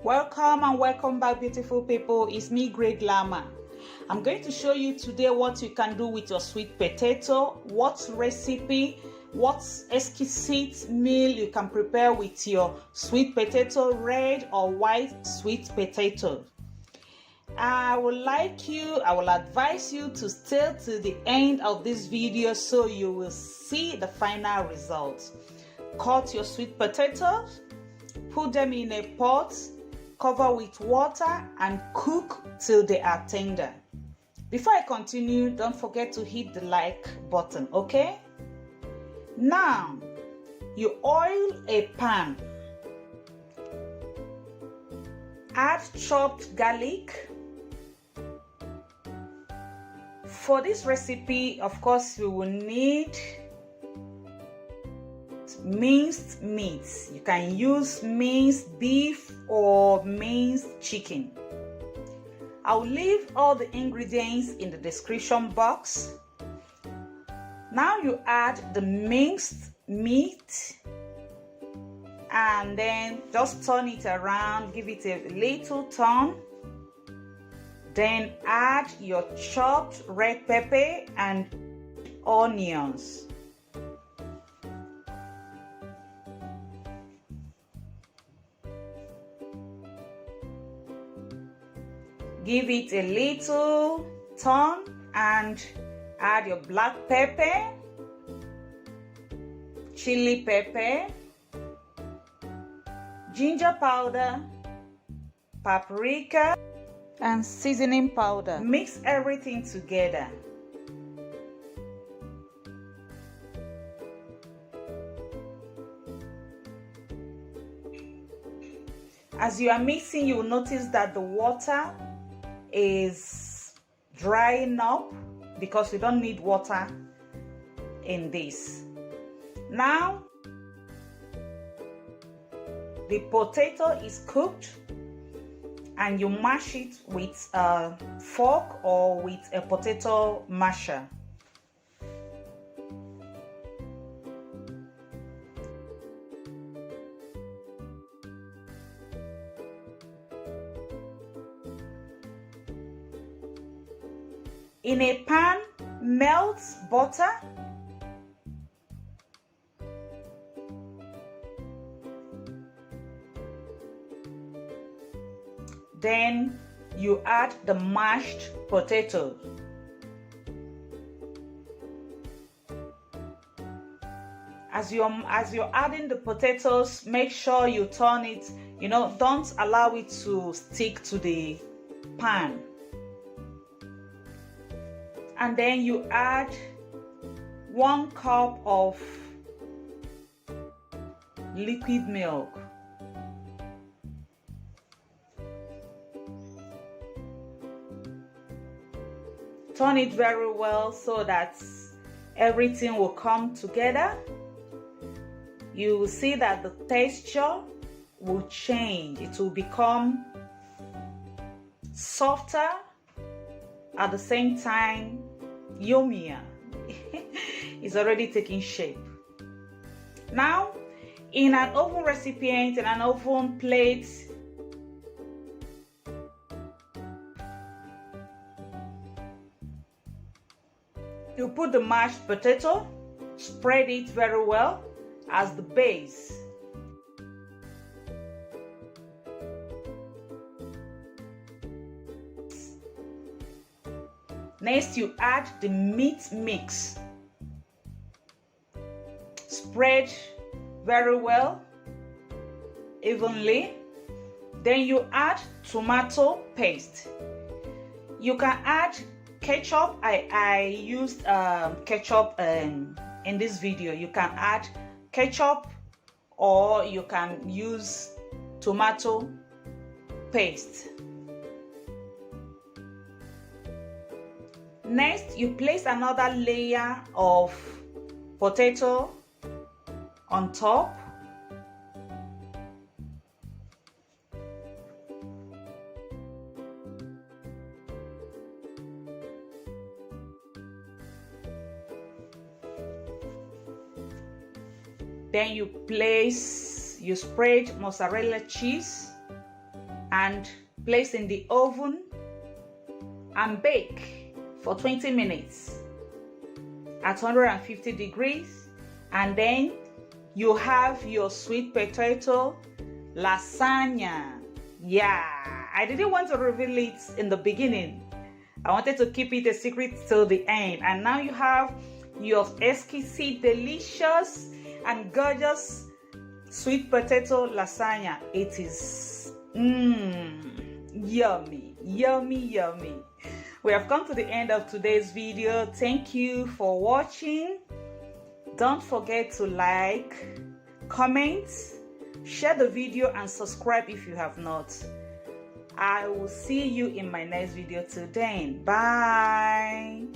Welcome and welcome back, beautiful people. It's me, Greyglamma. I'm going to show you today what you can do with your sweet potato, what recipe, what exquisite meal you can prepare with your sweet potato, red or white sweet potato. I will advise you to stay to the end of this video so you will see the final result. Cut your sweet potatoes, put them in a pot, cover with water and cook till they are tender. Before I continue, don't forget to hit the like button, okay? Now, you oil a pan. Add chopped garlic. For this recipe, of course, we will need minced meats. You can use minced beef or minced chicken. I'll leave all the ingredients in the description box. Now you add the minced meat and then just turn it around, give it a little turn. Then add your chopped red pepper and onions. Give it a little turn and add your black pepper, chili pepper, ginger powder, paprika, and seasoning powder. Mix everything together. As you are mixing, you will notice that the water is drying up because we don't need water in this. Now the potato is cooked and you mash it with a fork or with a potato masher. In a pan, melt butter. Then you add the mashed potatoes. As you're adding the potatoes, make sure you turn it, don't allow it to stick to the pan. And then you add 1 cup of liquid milk. Turn it very well so that everything will come together. You will see that the texture will change. It will become softer, at the same time yummier. It's already taking shape. Now, in an oven recipient, in an oven plate, you put the mashed potato, spread it very well as the base. Next, you add the meat mix. Spread very well, evenly. Then you add tomato paste. You can add ketchup. I used ketchup in this video. You can add ketchup or you can use tomato paste. Next, you place another layer of potato on top. Then you spread mozzarella cheese and place in the oven and bake for 20 minutes at 150 degrees, and then you have your sweet potato lasagna. Yeah, I didn't want to reveal it in the beginning. I wanted to keep it a secret till the end, and now you have your exquisite, delicious and gorgeous sweet potato lasagna. It is yummy, yummy, yummy. We have come to the end of today's video. Thank you for watching. Don't forget to like, comment, share the video and subscribe if you have not. I will see you in my next video. Till then, bye.